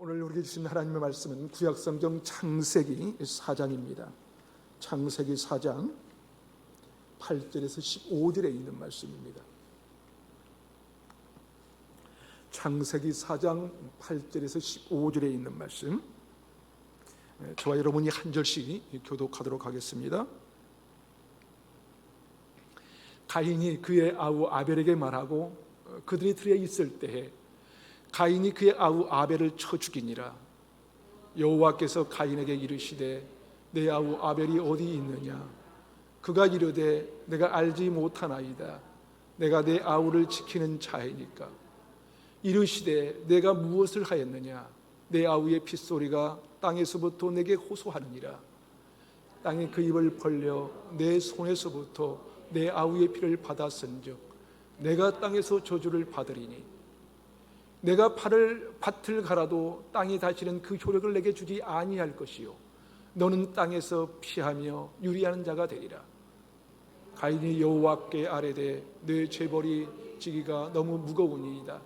오늘 우리에게 주신 하나님의 말씀은 구약성경 창세기 4장입니다. 창세기 4장 8절에서 15절에 있는 말씀입니다. 창세기 4장 8절에서 15절에 있는 말씀, 저와 여러분이 한 절씩 교독하도록 하겠습니다. 가인이 그의 아우 아벨에게 말하고 그들이 들에 있을 때에 가인이 그의 아우 아벨을 쳐 죽이니라. 여호와께서 가인에게 이르시되 내 아우 아벨이 어디 있느냐? 그가 이르되 내가 알지 못하나이다. 내가 내 아우를 지키는 자이니까. 이르시되 내가 무엇을 하였느냐? 내 아우의 핏소리가 땅에서부터 내게 호소하느니라. 땅이 그 입을 벌려 내 손에서부터 내 아우의 피를 받았은즉 내가 땅에서 저주를 받으리니 내가 밭을 갈아도 땅이 다시는 그 효력을 내게 주지 아니할 것이요 너는 땅에서 피하며 유리하는 자가 되리라. 가인이 여호와께 아뢰되 내 죄벌이 지기가 너무 무거우니이다.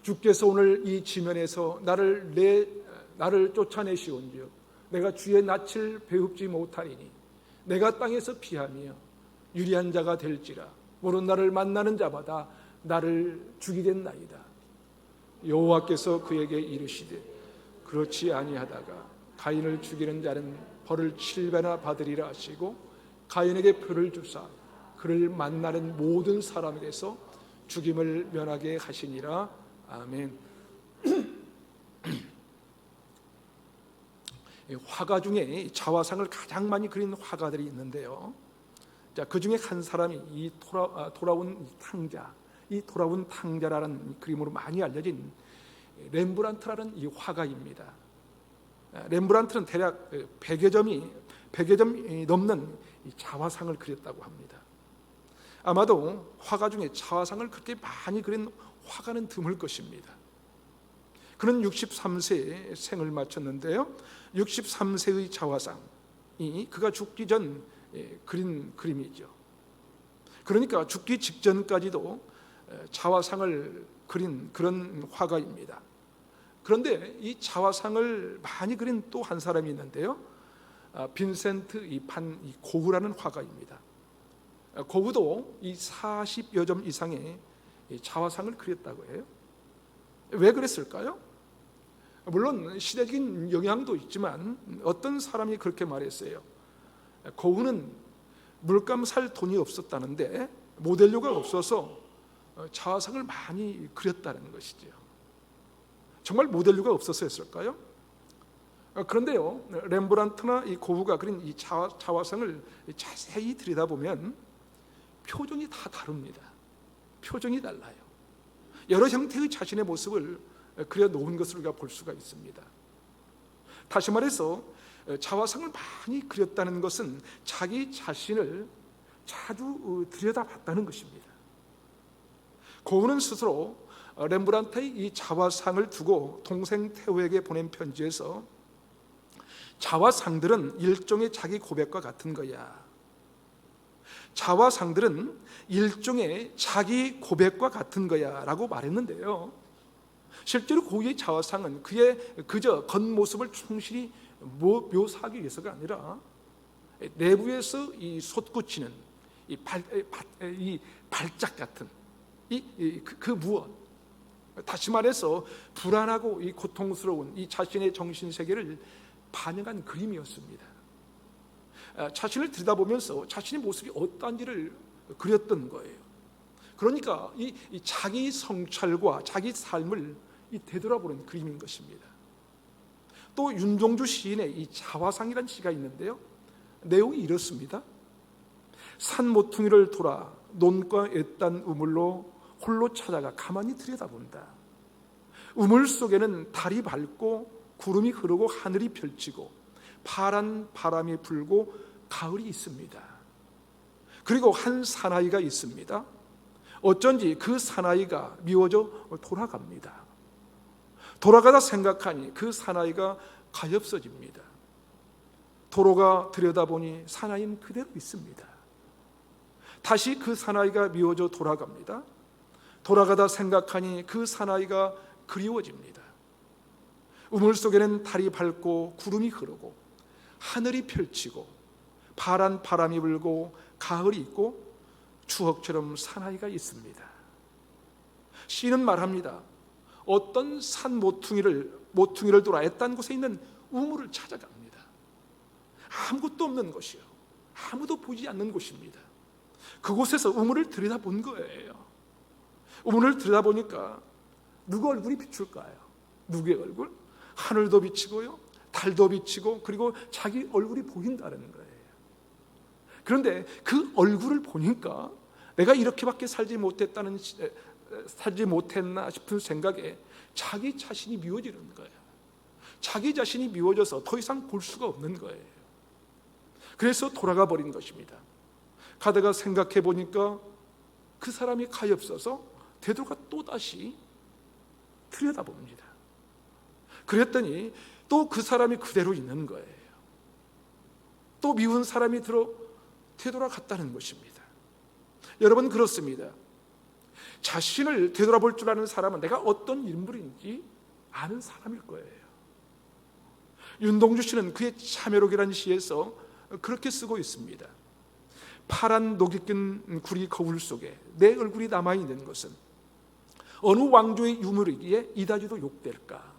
주께서 오늘 이 지면에서 나를 쫓아내시온즉 내가 주의 낯을 배웁지 못하리니 내가 땅에서 피하며 유리한 자가 될지라. 모든 나를 만나는 자마다 나를 죽이겠나이다. 여호와께서 그에게 이르시되 그렇지 아니하다가 가인을 죽이는 자는 벌을 7배나 받으리라 하시고 가인에게 표를 주사 그를 만나는 모든 사람에게서 죽임을 면하게 하시니라. 아멘. 화가 중에 자화상을 가장 많이 그린 화가들이 있는데요. 자, 그 중에 한 사람이 이 돌아온 탕자, 이 돌아온 탕자라는 그림으로 많이 알려진 렘브란트라는 이 화가입니다. 렘브란트는 대략 100여 점이 넘는 이 자화상을 그렸다고 합니다. 아마도 화가 중에 자화상을 그렇게 많이 그린 화가는 드물 것입니다. 그는 63세에 생을 마쳤는데요. 63세의 자화상이 그가 죽기 전 그린 그림이죠. 그러니까 죽기 직전까지도 자화상을 그린 그런 화가입니다. 그런데 이 자화상을 많이 그린 또 한 사람이 있는데요. 빈센트 반 고흐라는 화가입니다. 고흐도 이 40여 점 이상의 자화상을 그렸다고 해요. 왜 그랬을까요? 물론 시대적인 영향도 있지만 어떤 사람이 그렇게 말했어요. 고흐는 물감 살 돈이 없었다는데 모델료가 없어서 자화상을 많이 그렸다는 것이죠. 정말 모델료가 없었을까요? 그런데요, 렘브란트나 이 고흐가 그린 이 자화상을 자세히 들여다보면 표정이 다 다릅니다. 표정이 달라요. 여러 형태의 자신의 모습을 그려놓은 것을 우리가 볼 수가 있습니다. 다시 말해서 자화상을 많이 그렸다는 것은 자기 자신을 자주 들여다봤다는 것입니다. 고흐는 스스로 렘브란트의 이 자화상을 두고 동생 테오에게 보낸 편지에서 자화상들은 일종의 자기 고백과 같은 거야. 자화상들은 일종의 자기 고백과 같은 거야 라고 말했는데요. 실제로 고흐의 자화상은 그의 그저 겉모습을 충실히 묘사하기 위해서가 아니라 내부에서 이 솟구치는 이 발작 같은 그 무엇, 다시 말해서 불안하고 이 고통스러운 이 자신의 정신 세계를 반영한 그림이었습니다. 자신을 들여다보면서 자신의 모습이 어떠한지를 그렸던 거예요. 그러니까 이 자기 성찰과 자기 삶을 되돌아보는 그림인 것입니다. 또 윤종주 시인의 이 자화상이라는 시가 있는데요. 내용이 이렇습니다. 산 모퉁이를 돌아 논과 애딴 우물로 홀로 찾아가 가만히 들여다본다. 우물 속에는 달이 밝고 구름이 흐르고 하늘이 펼치고 파란 바람이 불고 가을이 있습니다. 그리고 한 사나이가 있습니다. 어쩐지 그 사나이가 미워져 돌아갑니다. 돌아가다 생각하니 그 사나이가 가엾어집니다. 도로가 들여다보니 사나이는 그대로 있습니다. 다시 그 사나이가 미워져 돌아갑니다. 돌아가다 생각하니 그 사나이가 그리워집니다. 우물 속에는 달이 밝고 구름이 흐르고 하늘이 펼치고 파란 바람이 불고 가을이 있고 추억처럼 사나이가 있습니다. 시인은 말합니다. 어떤 산 모퉁이를 돌아 애딴 곳에 있는 우물을 찾아갑니다. 아무것도 없는 곳이요, 아무도 보지 않는 곳입니다. 그곳에서 우물을 들여다본 거예요. 우물을 들여다보니까 누구 얼굴이 비출까요? 누구의 얼굴? 하늘도 비치고요, 달도 비치고, 그리고 자기 얼굴이 보인다는 거예요. 그런데 그 얼굴을 보니까 내가 이렇게밖에 살지 못했나 싶은 생각에 자기 자신이 미워지는 거예요. 자기 자신이 미워져서 더 이상 볼 수가 없는 거예요. 그래서 돌아가 버린 것입니다. 가다가 생각해 보니까 그 사람이 가엾어서 되돌아가 또다시 들여다봅니다. 그랬더니 또 그 사람이 그대로 있는 거예요. 또 미운 사람이 되돌아갔다는 것입니다. 여러분, 그렇습니다. 자신을 되돌아볼 줄 아는 사람은 내가 어떤 인물인지 아는 사람일 거예요. 윤동주 씨는 그의 참회록이라는 시에서 그렇게 쓰고 있습니다. 파란 녹이 낀 구리 거울 속에 내 얼굴이 남아있는 것은 어느 왕조의 유물이기에 이다지도 욕될까?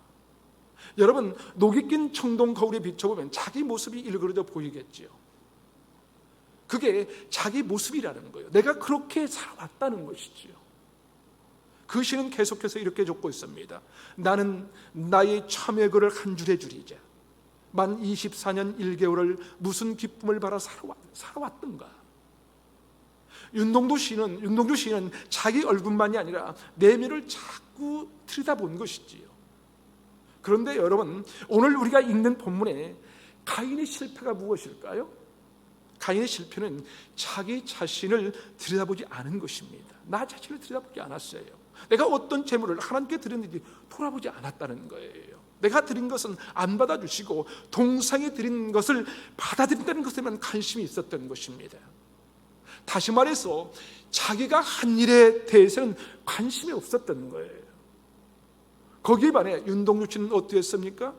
여러분, 녹이 낀 청동 거울에 비춰보면 자기 모습이 일그러져 보이겠지요. 그게 자기 모습이라는 거예요. 내가 그렇게 살아왔다는 것이지요. 그 시는 계속해서 이렇게 적고 있습니다. 나는 나의 참회글을 한 줄에 줄이자. 만 24년 1개월을 무슨 기쁨을 바라 살아왔던가. 윤동주 시인은 자기 얼굴만이 아니라 내면을 자꾸 들여다본 것이지요. 그런데 여러분, 오늘 우리가 읽는 본문에 가인의 실패가 무엇일까요? 가인의 실패는 자기 자신을 들여다보지 않은 것입니다. 나 자신을 들여다보지 않았어요. 내가 어떤 재물을 하나님께 드렸는지 돌아보지 않았다는 거예요. 내가 드린 것은 안 받아주시고 동상에 드린 것을 받아들인다는 것에만 관심이 있었던 것입니다. 다시 말해서 자기가 한 일에 대해서는 관심이 없었던 거예요. 거기에 반해 윤동주 씨는 어떠했습니까?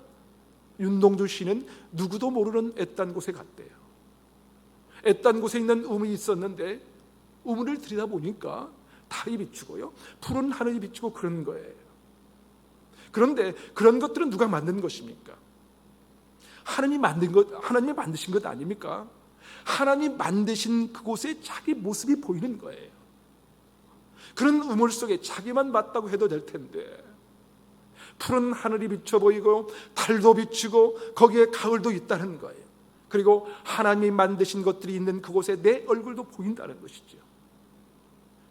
윤동주 씨는 누구도 모르는 애딴 곳에 갔대요. 애딴 곳에 있는 우물이 있었는데 우물을 들여다보니까 달이 비추고요, 푸른 하늘이 비추고 그런 거예요. 그런데 그런 것들은 누가 만든 것입니까? 하나님이 만드신 것 아닙니까? 하나님 만드신 그곳에 자기 모습이 보이는 거예요. 그런 우물 속에 자기만 맞다고 해도 될 텐데 푸른 하늘이 비쳐 보이고 달도 비치고 거기에 가을도 있다는 거예요. 그리고 하나님이 만드신 것들이 있는 그곳에 내 얼굴도 보인다는 것이죠.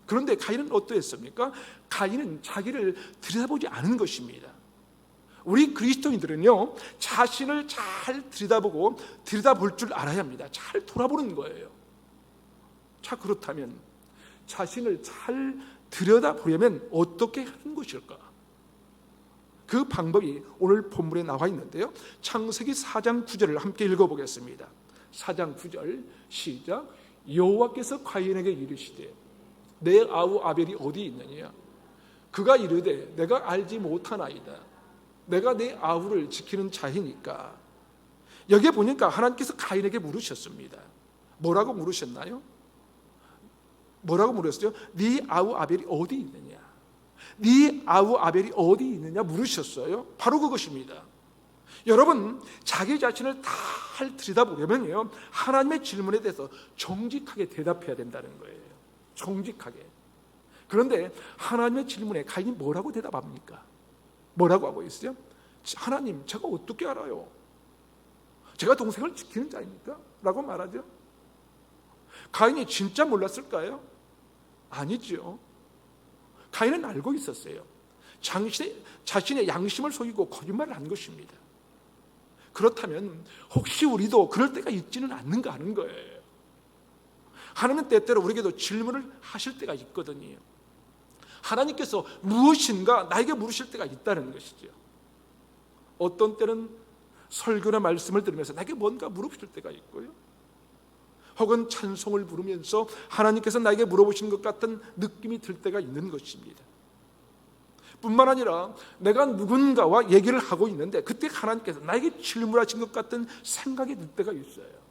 그런데 가인은 어떠했습니까? 가인은 자기를 들여다보지 않은 것입니다. 우리 그리스도인들은요, 자신을 잘 들여다볼 줄 알아야 합니다. 잘 돌아보는 거예요. 자, 그렇다면 자신을 잘 들여다보려면 어떻게 하는 것일까? 그 방법이 오늘 본문에 나와 있는데요, 창세기 4장 9절을 함께 읽어보겠습니다. 4장 9절 시작. 여호와께서 가인에게 이르시되 내 아우 아벨이 어디 있느냐? 그가 이르되 내가 알지 못하나이다. 내가 내 아우를 지키는 자이니까. 여기에 보니까 하나님께서 가인에게 물으셨습니다. 뭐라고 물으셨나요? 뭐라고 물었어요? 네 아우 아벨이 어디 있느냐? 네 아우 아벨이 어디 있느냐 물으셨어요. 바로 그것입니다. 여러분, 자기 자신을 잘 들여다보려면요, 하나님의 질문에 대해서 정직하게 대답해야 된다는 거예요. 정직하게. 그런데 하나님의 질문에 가인이 뭐라고 대답합니까? 뭐라고 하고 있어요? 하나님, 제가 어떻게 알아요? 제가 동생을 지키는 자입니까? 라고 말하죠. 가인이 진짜 몰랐을까요? 아니죠. 가인은 알고 있었어요. 자신의 양심을 속이고 거짓말을 한 것입니다. 그렇다면 혹시 우리도 그럴 때가 있지는 않는가 하는 거예요. 하나님은 때때로 우리에게도 질문을 하실 때가 있거든요. 하나님께서 무엇인가 나에게 물으실 때가 있다는 것이죠. 어떤 때는 설교나 말씀을 들으면서 나에게 뭔가 물어보실 때가 있고요, 혹은 찬송을 부르면서 하나님께서 나에게 물어보신 것 같은 느낌이 들 때가 있는 것입니다. 뿐만 아니라 내가 누군가와 얘기를 하고 있는데 그때 하나님께서 나에게 질문하신 것 같은 생각이 들 때가 있어요.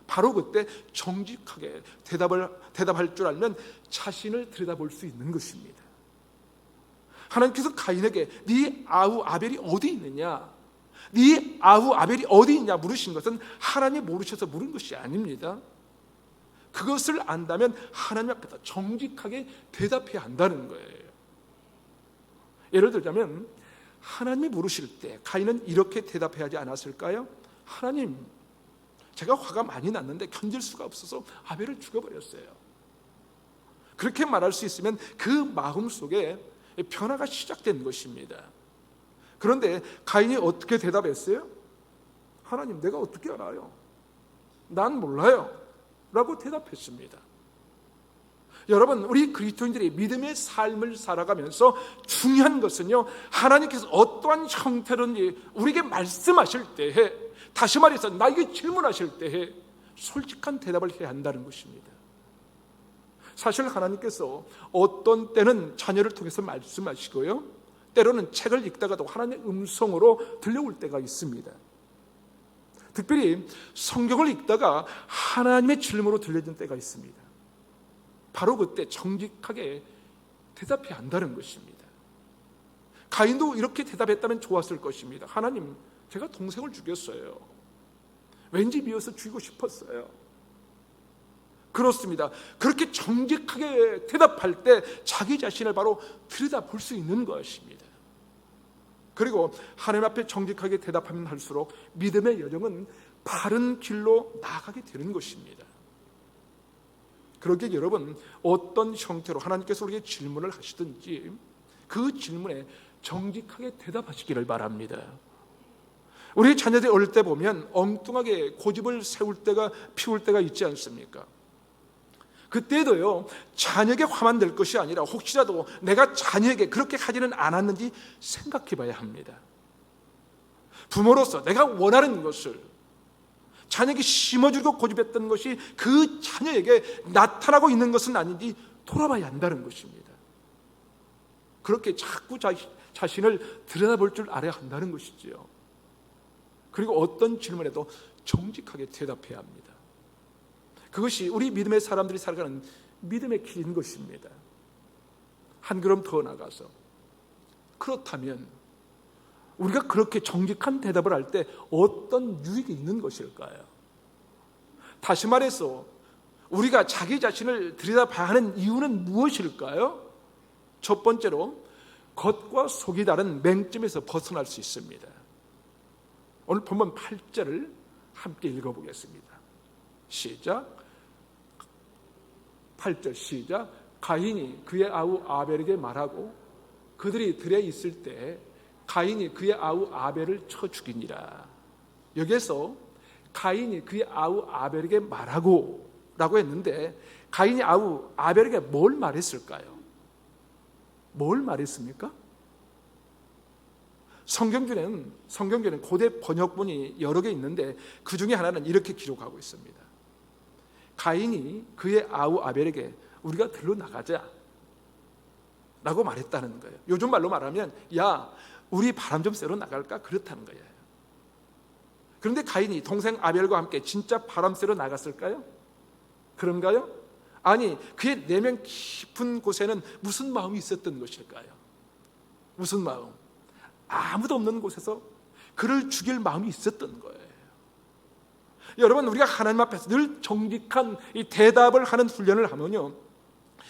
바로 그때 정직하게 대답할 줄 알면 자신을 들여다볼 수 있는 것입니다. 하나님께서 가인에게 네 아우 아벨이 어디 있느냐, 네 아우 아벨이 어디 있냐 물으신 것은 하나님이 모르셔서 물은 것이 아닙니다. 그것을 안다면 하나님 앞에서 정직하게 대답해야 한다는 거예요. 예를 들자면 하나님이 물으실 때 가인은 이렇게 대답해야 하지 않았을까요? 하나님, 제가 화가 많이 났는데 견딜 수가 없어서 아벨을 죽여버렸어요. 그렇게 말할 수 있으면 그 마음 속에 변화가 시작된 것입니다. 그런데 가인이 어떻게 대답했어요? 하나님, 내가 어떻게 알아요? 난 몰라요 라고 대답했습니다. 여러분, 우리 그리스도인들이 믿음의 삶을 살아가면서 중요한 것은요, 하나님께서 어떠한 형태로든지 우리에게 말씀하실 때에, 다시 말해서 나에게 질문하실 때에 솔직한 대답을 해야 한다는 것입니다. 사실 하나님께서 어떤 때는 자녀를 통해서 말씀하시고요, 때로는 책을 읽다가도 하나님의 음성으로 들려올 때가 있습니다. 특별히 성경을 읽다가 하나님의 질문으로 들려진 때가 있습니다. 바로 그때 정직하게 대답해야 한다는 것입니다. 가인도 이렇게 대답했다면 좋았을 것입니다. 하나님, 제가 동생을 죽였어요. 왠지 미워서 죽이고 싶었어요. 그렇습니다. 그렇게 정직하게 대답할 때 자기 자신을 바로 들여다볼 수 있는 것입니다. 그리고 하나님 앞에 정직하게 대답하면 할수록 믿음의 여정은 바른 길로 나아가게 되는 것입니다. 그러기에 여러분, 어떤 형태로 하나님께서 우리에게 질문을 하시든지 그 질문에 정직하게 대답하시기를 바랍니다. 우리 자녀들이 어릴 때 보면 엉뚱하게 고집을 피울 때가 있지 않습니까? 그때도요, 자녀에게 화만 낼 것이 아니라 혹시라도 내가 자녀에게 그렇게 하지는 않았는지 생각해 봐야 합니다. 부모로서 내가 원하는 것을 자녀에게 심어주고 고집했던 것이 그 자녀에게 나타나고 있는 것은 아닌지 돌아봐야 한다는 것입니다. 그렇게 자꾸 자신을 들여다볼 줄 알아야 한다는 것이지요. 그리고 어떤 질문에도 정직하게 대답해야 합니다. 그것이 우리 믿음의 사람들이 살아가는 믿음의 길인 것입니다. 한 걸음 더 나가서, 그렇다면 우리가 그렇게 정직한 대답을 할 때 어떤 유익이 있는 것일까요? 다시 말해서 우리가 자기 자신을 들여다봐야 하는 이유는 무엇일까요? 첫 번째로 겉과 속이 다른 맹점에서 벗어날 수 있습니다. 오늘 본문 8절을 함께 읽어보겠습니다. 시작. 8절 시작. 가인이 그의 아우 아벨에게 말하고 그들이 들에 있을 때 가인이 그의 아우 아벨을 쳐 죽이니라. 여기에서 가인이 그의 아우 아벨에게 말하고 라고 했는데 가인이 아우 아벨에게 뭘 말했을까요? 뭘 말했습니까? 성경에는 고대 번역본이 여러 개 있는데 그 중에 하나는 이렇게 기록하고 있습니다. 가인이 그의 아우 아벨에게 우리가 들러 나가자 라고 말했다는 거예요. 요즘 말로 말하면 야, 우리 바람 좀 쐬러 나갈까? 그렇다는 거예요. 그런데 가인이 동생 아벨과 함께 진짜 바람 쐬러 나갔을까요? 그런가요? 아니, 그의 내면 깊은 곳에는 무슨 마음이 있었던 것일까요? 무슨 마음? 아무도 없는 곳에서 그를 죽일 마음이 있었던 거예요. 여러분, 우리가 하나님 앞에서 늘 정직한 이 대답을 하는 훈련을 하면요,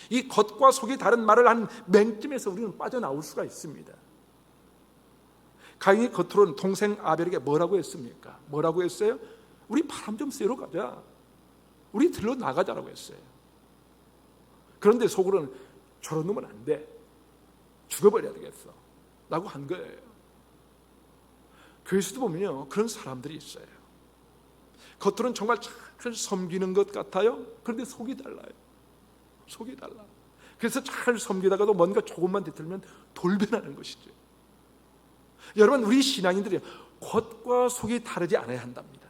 이 겉과 속이 다른 말을 하는 맹점에서 우리는 빠져나올 수가 있습니다. 가인이 겉으로는 동생 아벨에게 뭐라고 했습니까? 뭐라고 했어요? 우리 바람 좀 쐬러 가자. 우리 들러 나가자라고 했어요. 그런데 속으로는 저런 놈은 안 돼. 죽어버려야 되겠어. 라고 한 거예요. 교회에서도 보면요, 그런 사람들이 있어요. 겉으로는 정말 잘 섬기는 것 같아요. 그런데 속이 달라요. 속이 달라. 그래서 잘 섬기다가도 뭔가 조금만 뒤틀면 돌변하는 것이죠. 여러분, 우리 신앙인들이 겉과 속이 다르지 않아야 한답니다.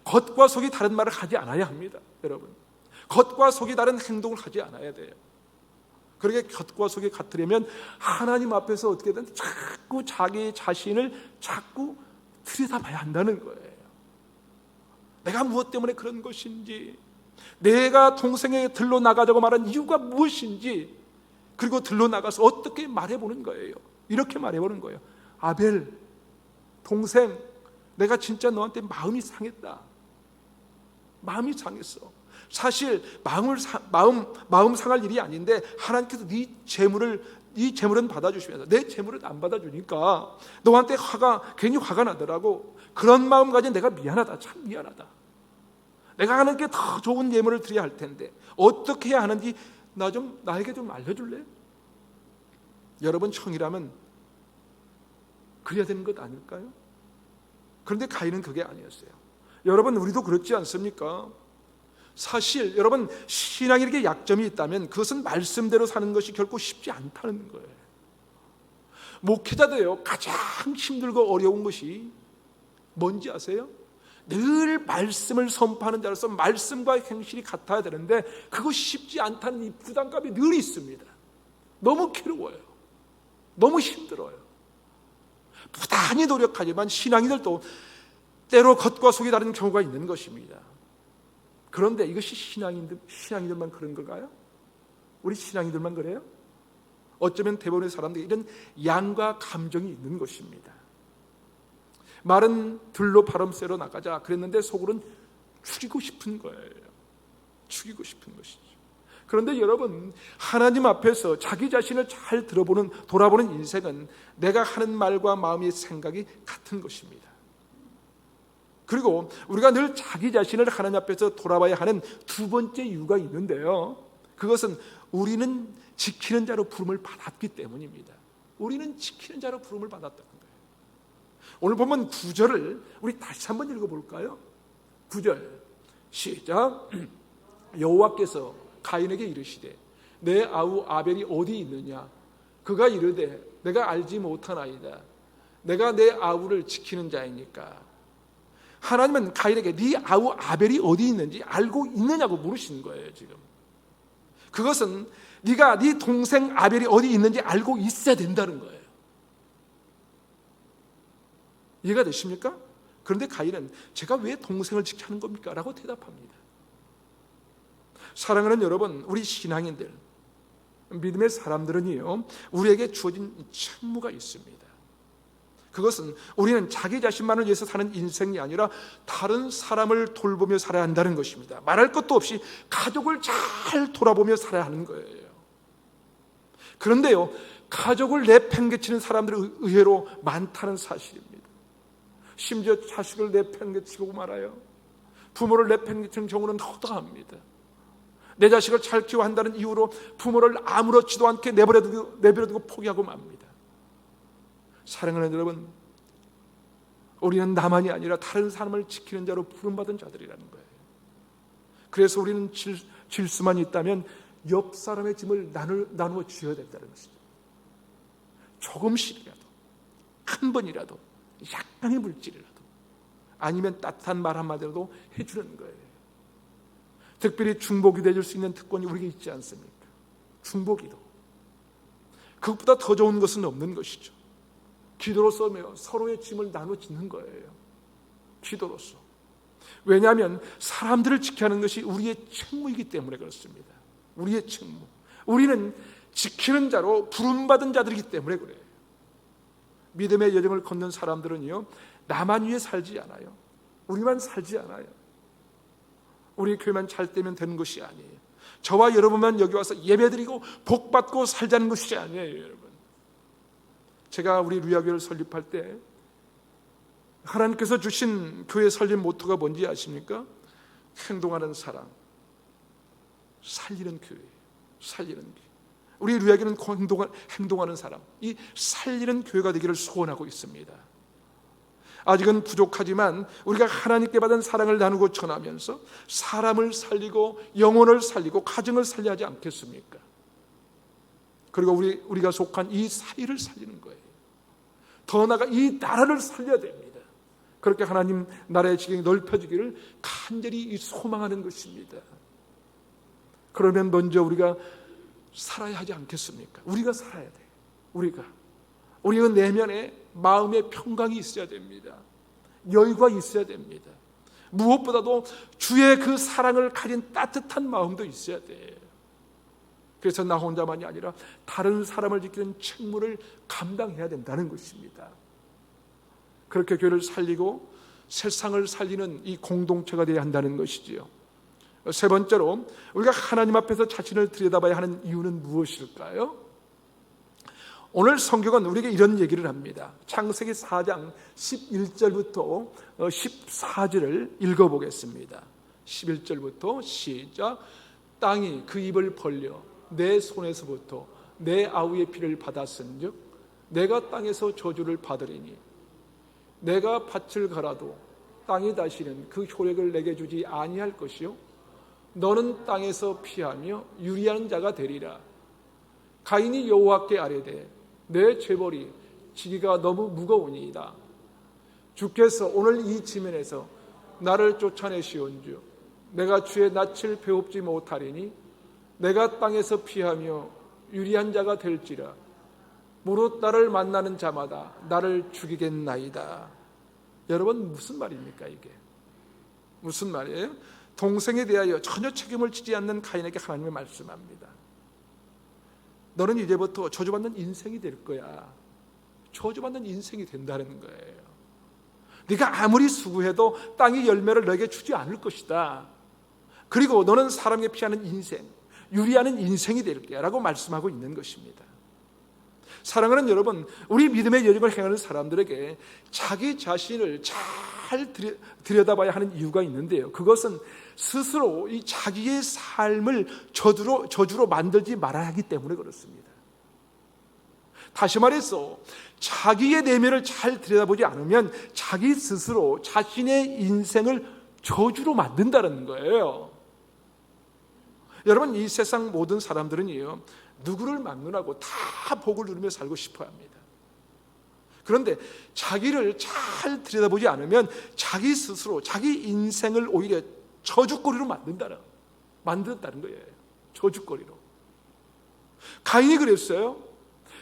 겉과 속이 다른 말을 하지 않아야 합니다. 여러분, 겉과 속이 다른 행동을 하지 않아야 돼요. 그렇게 곁과 속이 같으려면 하나님 앞에서 어떻게든 자꾸 자기 자신을 자꾸 들여다봐야 한다는 거예요. 내가 무엇 때문에 그런 것인지, 내가 동생에게 들러 나가자고 말한 이유가 무엇인지, 그리고 들러 나가서 어떻게 말해보는 거예요. 이렇게 말해보는 거예요. 아벨, 동생, 내가 진짜 너한테 마음이 상했다. 마음이 상했어. 사실 마음 상할 일이 아닌데 하나님께서 네 재물은 받아주시면서 내 재물은 안 받아주니까 너한테 괜히 화가 나더라고. 그런 마음 가진 내가 미안하다. 참 미안하다. 내가 하나님께 더 좋은 예물을 드려야 할 텐데 어떻게 해야 하는지 나에게 좀 알려줄래? 여러분, 형이라면 그래야 되는 것 아닐까요? 그런데 가인은 그게 아니었어요. 여러분, 우리도 그렇지 않습니까? 사실 여러분, 신앙에게 약점이 있다면 그것은 말씀대로 사는 것이 결코 쉽지 않다는 거예요. 목회자도요, 가장 힘들고 어려운 것이 뭔지 아세요? 늘 말씀을 선포하는 자로서 말씀과 행실이 같아야 되는데 그것이 쉽지 않다는 이 부담감이 늘 있습니다. 너무 괴로워요. 너무 힘들어요. 부단히 노력하지만 신앙인들도 때로 겉과 속이 다른 경우가 있는 것입니다. 그런데 이것이 신앙인들만 그런 걸까요? 우리 신앙인들만 그래요? 어쩌면 대부분의 사람들이 이런 양과 감정이 있는 것입니다. 말은 들로 바람 쐬러 나가자 그랬는데 속으로는 죽이고 싶은 거예요. 죽이고 싶은 것이죠. 그런데 여러분, 하나님 앞에서 자기 자신을 잘 돌아보는 인생은 내가 하는 말과 마음의 생각이 같은 것입니다. 그리고 우리가 늘 자기 자신을 하나님 앞에서 돌아봐야 하는 두 번째 이유가 있는데요, 그것은 우리는 지키는 자로 부름을 받았기 때문입니다. 우리는 지키는 자로 부름을 받았다는 거예요. 오늘 보면 9절을 우리 다시 한번 읽어볼까요? 9절 시작. 여호와께서 가인에게 이르시되 내 아우 아벨이 어디 있느냐? 그가 이르되 내가 알지 못하나이다. 내가 내 아우를 지키는 자이니까. 하나님은 가인에게 네 아우 아벨이 어디 있는지 알고 있느냐고 물으시는 거예요. 지금 그것은 네가 네 동생 아벨이 어디 있는지 알고 있어야 된다는 거예요. 이해가 되십니까? 그런데 가인은 제가 왜 동생을 지켜야 하는 겁니까? 라고 대답합니다. 사랑하는 여러분, 우리 신앙인들, 믿음의 사람들은요, 우리에게 주어진 책무가 있습니다. 그것은 우리는 자기 자신만을 위해서 사는 인생이 아니라 다른 사람을 돌보며 살아야 한다는 것입니다. 말할 것도 없이 가족을 잘 돌아보며 살아야 하는 거예요. 그런데요, 가족을 내팽개치는 사람들이 의외로 많다는 사실입니다. 심지어 자식을 내팽개치고 말아요. 부모를 내팽개치는 경우는 허다합니다. 내 자식을 잘 키워야 한다는 이유로 부모를 아무렇지도 않게 내버려두고 포기하고 맙니다. 사랑하는 여러분, 우리는 나만이 아니라 다른 사람을 지키는 자로 부름받은 자들이라는 거예요. 그래서 우리는 질 수만 있다면 옆 사람의 짐을 나누어 주어야 된다는 것이죠. 조금씩이라도, 한 번이라도, 약간의 물질이라도, 아니면 따뜻한 말 한마디라도 해주는 거예요. 특별히 중보기도 해줄 수 있는 특권이 우리에게 있지 않습니까? 중보기도. 그것보다 더 좋은 것은 없는 것이죠. 기도로서 서로의 짐을 나눠 짓는 거예요. 기도로서. 왜냐하면 사람들을 지켜야 하는 것이 우리의 책무이기 때문에 그렇습니다. 우리의 책무. 우리는 지키는 자로 부름받은 자들이기 때문에 그래요. 믿음의 여정을 걷는 사람들은요, 나만 위해 살지 않아요. 우리만 살지 않아요. 우리 교회만 잘 되면 되는 것이 아니에요. 저와 여러분만 여기 와서 예배드리고 복받고 살자는 것이 아니에요, 여러분. 제가 우리 루야교회를 설립할 때 하나님께서 주신 교회 설립 모토가 뭔지 아십니까? 행동하는 사랑, 살리는 교회, 살리는 교회. 우리 루야교회는 행동하는 사람, 이 살리는 교회가 되기를 소원하고 있습니다. 아직은 부족하지만 우리가 하나님께 받은 사랑을 나누고 전하면서 사람을 살리고 영혼을 살리고 가정을 살려야 하지 않겠습니까? 그리고 우리가 속한 이 사회를 살리는 거예요. 더 나아가 이 나라를 살려야 됩니다. 그렇게 하나님 나라의 지경이 넓혀지기를 간절히 소망하는 것입니다. 그러면 먼저 우리가 살아야 하지 않겠습니까? 우리가 살아야 돼. 우리가 내면에 마음의 평강이 있어야 됩니다. 여유가 있어야 됩니다. 무엇보다도 주의 그 사랑을 가진 따뜻한 마음도 있어야 돼. 그래서 나 혼자만이 아니라 다른 사람을 지키는 책무를 감당해야 된다는 것입니다. 그렇게 교회를 살리고 세상을 살리는 이 공동체가 되어야 한다는 것이지요. 세 번째로 우리가 하나님 앞에서 자신을 들여다봐야 하는 이유는 무엇일까요? 오늘 성경은 우리에게 이런 얘기를 합니다. 창세기 4장 11절부터 14절을 읽어보겠습니다. 11절부터 시작. 땅이 그 입을 벌려 내 손에서부터 내 아우의 피를 받았은즉 내가 땅에서 저주를 받으리니 내가 밭을 갈아도 땅이 다시는 그 효력을 내게 주지 아니할 것이요 너는 땅에서 피하며 유리한 자가 되리라. 가인이 여호와께 아뢰되 내 죄벌이 지기가 너무 무거우니이다. 주께서 오늘 이 지면에서 나를 쫓아내시온즉 내가 주의 낯을 배웁지 못하리니 내가 땅에서 피하며 유리한 자가 될지라. 무릇 나를 만나는 자마다 나를 죽이겠나이다. 여러분 무슨 말입니까 이게? 무슨 말이에요? 동생에 대하여 전혀 책임을 지지 않는 가인에게 하나님이 말씀합니다. 너는 이제부터 저주받는 인생이 될 거야. 저주받는 인생이 된다는 거예요. 네가 아무리 수고해도 땅이 열매를 너에게 주지 않을 것이다. 그리고 너는 사람에게 피하는 인생, 유리하는 인생이 될 거야 라고 말씀하고 있는 것입니다. 사랑하는 여러분, 우리 믿음의 여정을 행하는 사람들에게 자기 자신을 잘 들여다봐야 하는 이유가 있는데요. 그것은 스스로 이 자기의 삶을 저주로 만들지 말아야 하기 때문에 그렇습니다. 다시 말해서 자기의 내면을 잘 들여다보지 않으면 자기 스스로 자신의 인생을 저주로 만든다는 거예요. 여러분, 이 세상 모든 사람들은요, 누구를 막론하고 다 복을 누리며 살고 싶어 합니다. 그런데 자기를 잘 들여다보지 않으면 자기 스스로 자기 인생을 오히려 저주거리로 만든다는 거예요. 저주거리로. 가인이 그랬어요.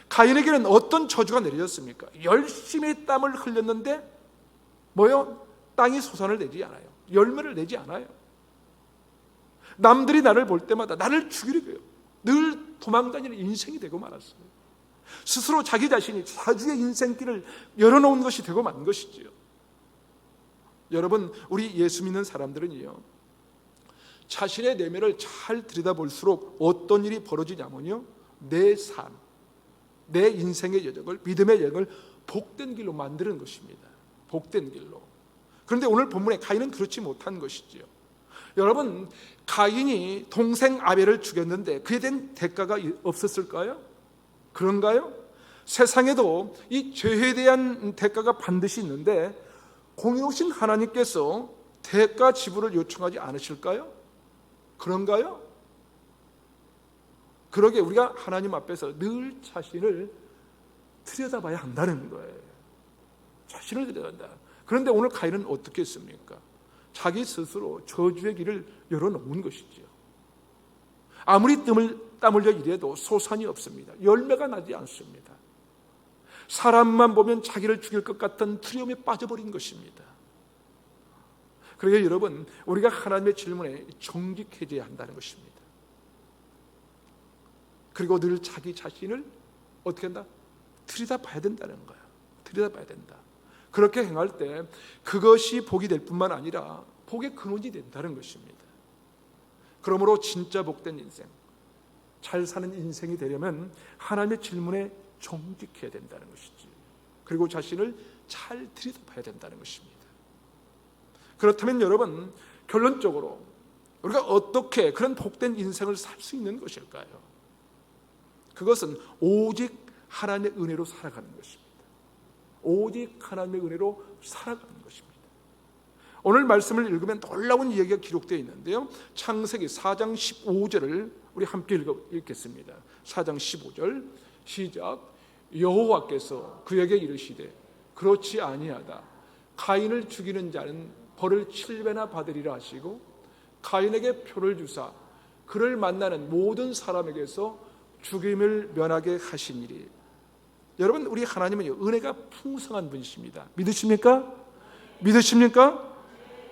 가인에게는 어떤 저주가 내려졌습니까? 열심히 땀을 흘렸는데 땅이 소산을 내지 않아요. 열매를 내지 않아요. 남들이 나를 볼 때마다 나를 죽이려고 해요. 늘 도망다니는 인생이 되고 말았어요. 스스로 자기 자신이 자주의 인생길을 열어놓은 것이 되고 만 것이지요. 여러분, 우리 예수 믿는 사람들은요, 자신의 내면을 잘 들여다볼수록 어떤 일이 벌어지냐면요, 내 삶, 내 인생의 여정을, 믿음의 여정을 복된 길로 만드는 것입니다. 복된 길로. 그런데 오늘 본문에 가인은 그렇지 못한 것이지요. 여러분, 가인이 동생 아벨을 죽였는데 그에 대한 대가가 없었을까요? 그런가요? 세상에도 이 죄에 대한 대가가 반드시 있는데 공의로우신 하나님께서 대가 지불을 요청하지 않으실까요? 그런가요? 그러게 우리가 하나님 앞에서 늘 자신을 들여다봐야 한다는 거예요. 자신을 들여다본다. 그런데 오늘 가인은 어떻게 했습니까? 자기 스스로 저주의 길을 열어놓은 것이지요. 아무리 땀 흘려 일해도 소산이 없습니다. 열매가 나지 않습니다. 사람만 보면 자기를 죽일 것 같은 두려움에 빠져버린 것입니다. 그러니까 여러분, 우리가 하나님의 질문에 정직해져야 한다는 것입니다. 그리고 늘 자기 자신을 어떻게 한다? 들여다봐야 된다는 거야. 들여다봐야 된다. 그렇게 행할 때 그것이 복이 될 뿐만 아니라 복의 근원이 된다는 것입니다. 그러므로 진짜 복된 인생, 잘 사는 인생이 되려면 하나님의 질문에 정직해야 된다는 것이지. 그리고 자신을 잘 들여다봐야 된다는 것입니다. 그렇다면 여러분, 결론적으로 우리가 어떻게 그런 복된 인생을 살 수 있는 것일까요? 그것은 오직 하나님의 은혜로 살아가는 것입니다. 오직 하나님의 은혜로 살아가는 것입니다. 오늘 말씀을 읽으면 놀라운 이야기가 기록되어 있는데요, 창세기 4장 15절을 우리 함께 읽겠습니다. 4장 15절 시작. 여호와께서 그에게 이르시되 그렇지 아니하다. 가인을 죽이는 자는 벌을 7배나 받으리라 하시고 가인에게 표를 주사 그를 만나는 모든 사람에게서 죽임을 면하게 하시니리. 여러분, 우리 하나님은 은혜가 풍성한 분이십니다. 믿으십니까? 믿으십니까?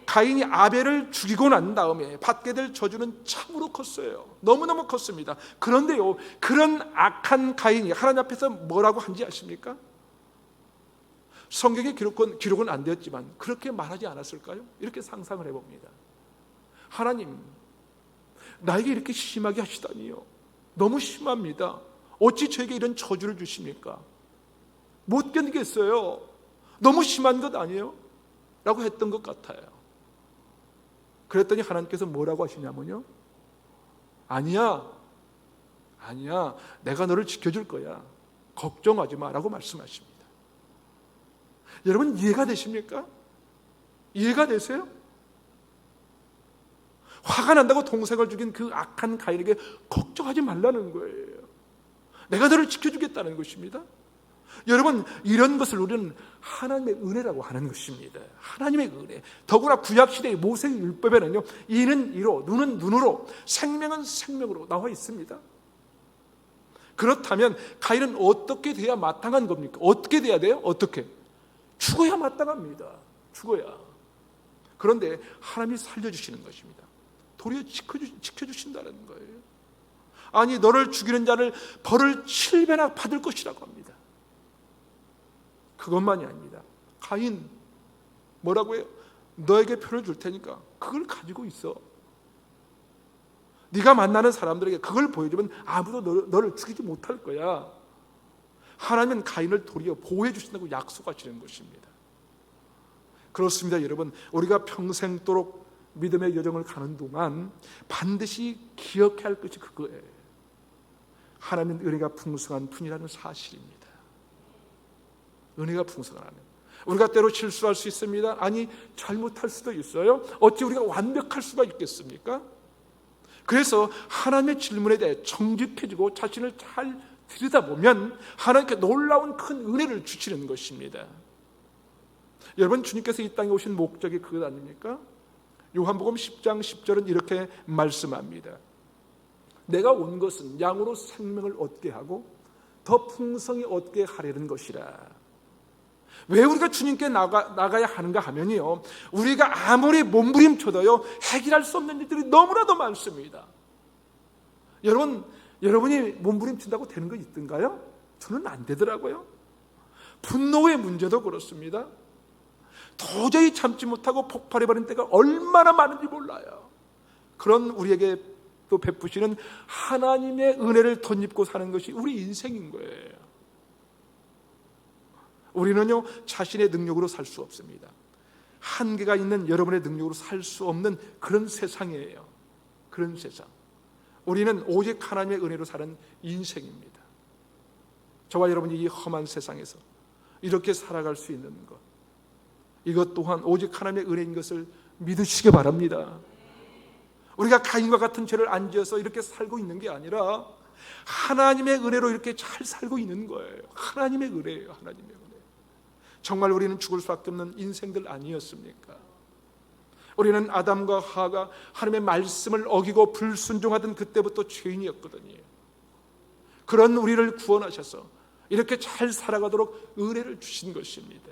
가인이 아벨을 죽이고 난 다음에 받게 될 저주는 참으로 컸어요. 너무너무 컸습니다. 그런데요, 그런 악한 가인이 하나님 앞에서 뭐라고 한지 아십니까? 성경에 기록은 안 되었지만 그렇게 말하지 않았을까요? 이렇게 상상을 해봅니다. 하나님, 나에게 이렇게 심하게 하시다니요. 너무 심합니다. 어찌 저에게 이런 저주를 주십니까? 못 견디겠어요. 너무 심한 것 아니에요? 라고 했던 것 같아요. 그랬더니 하나님께서 뭐라고 하시냐면요, 아니야, 내가 너를 지켜줄 거야. 걱정하지 마 라고 말씀하십니다. 여러분, 이해가 되십니까? 이해가 되세요? 화가 난다고 동생을 죽인 그 악한 가인에게 걱정하지 말라는 거예요. 내가 너를 지켜주겠다는 것입니다. 여러분, 이런 것을 우리는 하나님의 은혜라고 하는 것입니다. 하나님의 은혜. 더구나 구약시대의 모세의 율법에는요, 이는 이로, 눈은 눈으로, 생명은 생명으로 나와 있습니다. 그렇다면 가인은 어떻게 돼야 마땅한 겁니까? 어떻게 돼야 돼요? 어떻게? 죽어야 마땅합니다. 죽어야. 그런데 하나님이 살려주시는 것입니다. 도리어 지켜주신다는 거예요. 아니, 너를 죽이는 자를 벌을 7배나 받을 것이라고 합니다. 그것만이 아닙니다. 가인, 뭐라고 해요? 너에게 표를 줄 테니까 그걸 가지고 있어. 네가 만나는 사람들에게 그걸 보여주면 아무도 너를 죽이지 못할 거야. 하나님은 가인을 도리어 보호해 주신다고 약속하시는 것입니다. 그렇습니다. 여러분, 우리가 평생도록 믿음의 여정을 가는 동안 반드시 기억해야 할 것이 그거예요. 하나님은 은혜가 풍성한 분이라는 사실입니다. 은혜가 풍성한 하나님. 우리가 때로 실수할 수 있습니다. 아니, 잘못할 수도 있어요. 어찌 우리가 완벽할 수가 있겠습니까? 그래서 하나님의 질문에 대해 정직해지고 자신을 잘 들여다보면 하나님께 놀라운 큰 은혜를 주시는 것입니다. 여러분, 주님께서 이 땅에 오신 목적이 그것 아닙니까? 요한복음 10장 10절은 이렇게 말씀합니다. 내가 온 것은 양으로 생명을 얻게 하고 더 풍성히 얻게 하려는 것이라. 왜 우리가 주님께 나가야 하는가 하면요, 우리가 아무리 몸부림쳐도요 해결할 수 없는 일들이 너무나도 많습니다. 여러분이 몸부림친다고 되는 거 있던가요? 저는 안 되더라고요. 분노의 문제도 그렇습니다. 도저히 참지 못하고 폭발해버린 때가 얼마나 많은지 몰라요. 그런 우리에게 또 베푸시는 하나님의 은혜를 덧입고 사는 것이 우리 인생인 거예요. 우리는요, 자신의 능력으로 살 수 없습니다. 한계가 있는 여러분의 능력으로 살 수 없는 그런 세상이에요. 그런 세상. 우리는 오직 하나님의 은혜로 사는 인생입니다. 저와 여러분이 이 험한 세상에서 이렇게 살아갈 수 있는 것, 이것 또한 오직 하나님의 은혜인 것을 믿으시기 바랍니다. 우리가 가인과 같은 죄를 안 지어서 이렇게 살고 있는 게 아니라 하나님의 은혜로 이렇게 잘 살고 있는 거예요. 하나님의 은혜예요. 하나님의 은혜. 정말 우리는 죽을 수밖에 없는 인생들 아니었습니까? 우리는 아담과 하와가 하나님의 말씀을 어기고 불순종하던 그때부터 죄인이었거든요. 그런 우리를 구원하셔서 이렇게 잘 살아가도록 은혜를 주신 것입니다.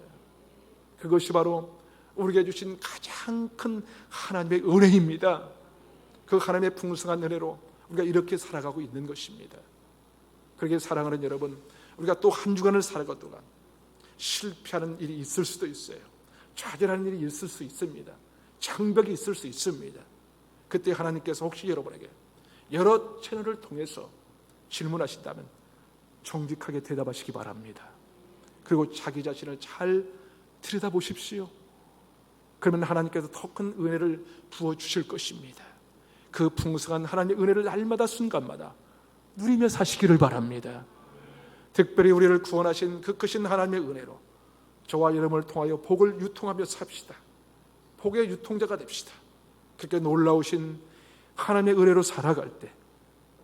그것이 바로 우리에게 주신 가장 큰 하나님의 은혜입니다. 그 하나님의 풍성한 은혜로 우리가 이렇게 살아가고 있는 것입니다. 그렇게 사랑하는 여러분, 우리가 또 한 주간을 살아갈 동안 실패하는 일이 있을 수도 있어요. 좌절하는 일이 있을 수 있습니다. 장벽이 있을 수 있습니다. 그때 하나님께서 혹시 여러분에게 여러 채널을 통해서 질문하신다면 정직하게 대답하시기 바랍니다. 그리고 자기 자신을 잘 들여다보십시오. 그러면 하나님께서 더 큰 은혜를 부어주실 것입니다. 그 풍성한 하나님의 은혜를 날마다 순간마다 누리며 사시기를 바랍니다. 특별히 우리를 구원하신 그 크신 하나님의 은혜로 저와 여러분을 통하여 복을 유통하며 삽시다. 복의 유통자가 됩시다. 그렇게 놀라우신 하나님의 은혜로 살아갈 때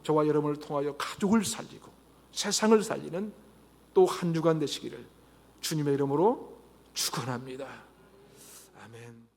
저와 여러분을 통하여 가족을 살리고 세상을 살리는 또 한 주간 되시기를 주님의 이름으로 축원합니다. 아멘.